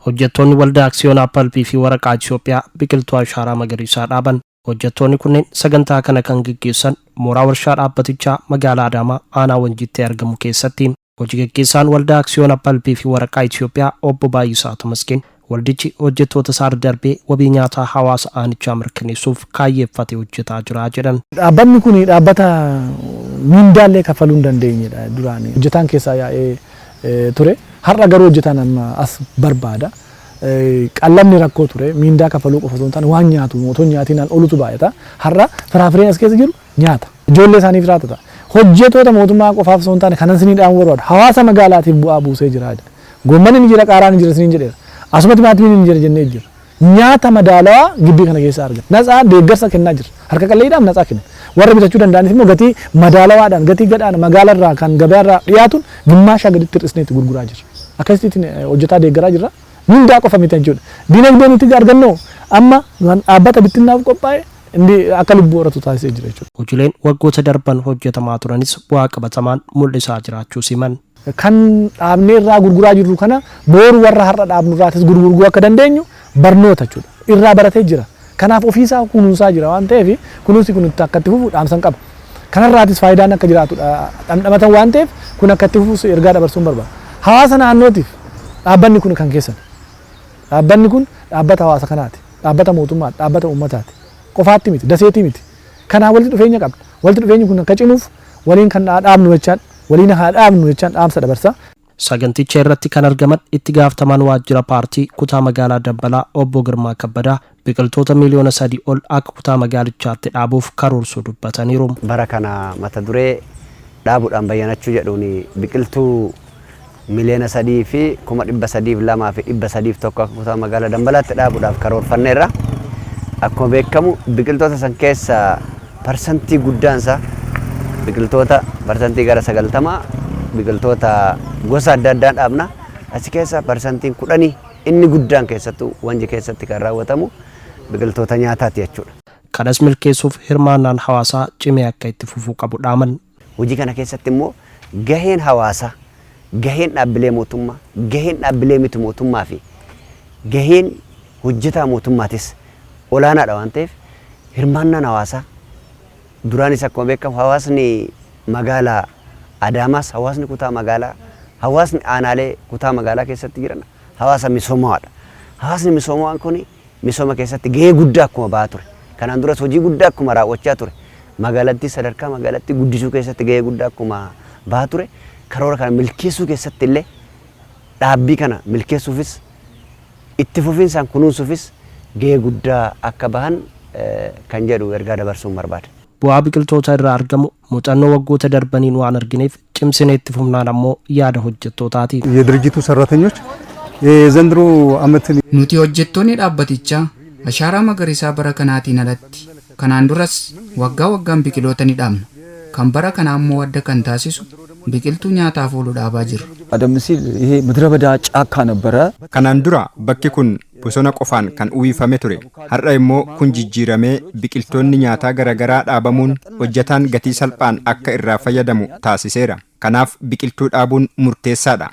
hojjettoonni waldaa aksiyoonaa palpii fi waraqaa Itoophiyaa biqiltuu ashaaraa magariisaa dhaaban. Hojjettoonni kunneen sagantaa kana kan gaggeessan mooraa warshaa dhaabbatichaa magaalaa Adaamaa aanaa Wanjiitti argamu keessatti. Hojii gaggeessaan waldaa aksiyoonaa palpii fi waraqaa Itoophiyaa obbo Baay'isaa Tamasgeen waldichi hojjettoota isaa darbee wabii nyaataa hawaasa aanichaa mirkaneessuuf kaayyeeffatee hojjetaa jira jedhan. Dhaabbanni kun dhaabbata mindaallee kafaluu hin dandeenyedha duraanii. Hojjetaan keessaa yaa'ee ture. Har'a garuu hojjetaan amma as barbaada. Qallamni rakkoo ture mindaa kafaluu qofa osoo hin taane waan nyaatu mooton nyaatinaan olutu baay'ata. Har'a firaafireen as keessa jiru nyaata. Ijoollee isaaniif raatata. Hojjettoota mootummaa qofaaf osoo hin taane kanan siniidhaan barbaadu. Hawaasa magaalaatiif bu'aa buusee jira. Goommanni ni jira, qaaraan ni jira siniin jedheera. Asumatti maatiin ni jira jennee jira. Nyaata madaalawaa gibbii kana keessa argata. Natsaa deeggarsa kennaa jira. Harka qalleeyyiidhaan natsaa kenna. Warra bitachuu danda'anis immoo gatii madaalawaadhaan gatii gadhaan magaalarraa kan gabaarraa dhiyaatuun gimmaashaa gaditti hir'isnee itti gurguraa jira. Akkasitti hojjetaa deeggaraa jira. Mindaa qofa miti jechuudha. Dinagdeen itti argannu amma dhaabbata bittinnaaf qophaa'e inni akka lubbuu horatu taasisee jira jechuudha. Hojiileen waggoota darban hojjetamaa turanis bu'aa qabatamaan mul'isaa jiraachuu siman. Kan dhaabnee irraa gurguraa jirru kana booru warra har'a dhaabnu irraatis gurguruu akka dandeenyu barnoota jechuudha. Irraa baratee jira. Kanaaf ofiisaa kunuunsaa jira waan ta'eef kunuunsi kun akka itti fufu dhaamsan qaba. Kanarraatis faayidaan akka jiraatu dhamdhamatan waan ta'eef kun akka itti fufu ergaa dabarsuun barbaada. Hawaasa naannootiif dhaabbanni kun kan keessan. Dhaabbanni kun dhaabbata hawaasa kanaati. Dhaabbata mootummaati. Dhaabbata uummataati. Qofaatti miti, daseetii miti. Kanaa walitti dhufeenya qabna. Walitti dhufeenyi kun akka cimuuf waliin kan dhaabnu jechaan waliin haa dhaabnu jechaan dhaamsa dabarsa. Saganticha irratti kan argaman itti gaafatamaan waajjira paartii kutaa magaalaa Dabbalaa obbo Girmaa Kabbadaa biqiltoota miliyoona 3 ol akka kutaa magaalichaatti dhaabuuf karoorsuu dubbataniiru. Bara kana mata duree dhaabuudhaan bayyanachuu jedhuun biqiltuu miliyoona 3 fi 302 fi 301 akka kutaa magaalaa Dambalaatti dhaabuudhaaf karoorfanneerra. Akkuma beekamu biqiltoota san keessa parsantii guddaansa biqiltoota parsantii gara 90 biqiltoota gosa adda addaa dhaabna. Achi keessa parsantiin 10 inni guddaan keessattuu Wanji keessatti kan raawwatamu biqiltoota nyaataati jechuudha. Kanas milkeessuuf hirmaannaan hawaasaa cimee akka itti fufuu qabu dhaaman. Hojii kana keessatti immoo gaheen hawaasaa, gaheen dhaabbilee mootummaa, gaheen dhaabbilee miti mootummaa fi gaheen hojjetaa mootummaatis olaanaadha waan ta'eef hirmaannaan hawaasaa duraanis akkuma beekamu hawaasni magaalaa Adaamaas hawaasni kutaa magaalaa hawaasni aanaalee kutaa magaalaa keessatti jiran hawaasa misoomaadha. Hawaasni misoomaa kun misooma keessatti gahee guddaa akkuma ba'aa ture. Kanaan duras hojii guddaa akkuma raawwachaa ture. Magaalattii sadarkaa magaalattii guddisuu keessatti gahee guddaa akkuma ba'aa ture. Karoora kana milkeessuu keessatti illee dhaabbii kana milkeessuufis itti fufiinsaan kunuunsuufis gahee guddaa akka bahan kan jedhu ergaa dabarsuun barbaada. Bu'aa biqiltoota irraa argamu muuxannoo waggoota darbaniin waan argineef cimsinee itti fufnaan ammoo yaada hojjettootaati. የድርጅቱ ሰራተኞች የዘንድሮ ዓመት nuti hojjettoonni dhaabbatichaa ashaaraa magariisaa bara kanaatiin alatti kanaan duras waggaa waggaan biqiloota ni dhaabna. Kan bara kana ammoo adda kan taasisu biqiltuu nyaataaf oolu dhaabaa jirra. ቀደም ሲል ይሄ ምድረ በዳ ጫካ ነበረ። Kanaan dura bakki kun bosona qofaan kan uwwifame ture. Har'a immoo kun jijjiiramee biqiltoonni nyaataa garaagaraa dhaabamuun hojjetaan gatii salphaan akka irraa fayyadamu taasiseera. Kanaaf biqiltuu dhaabuun murteessaadha.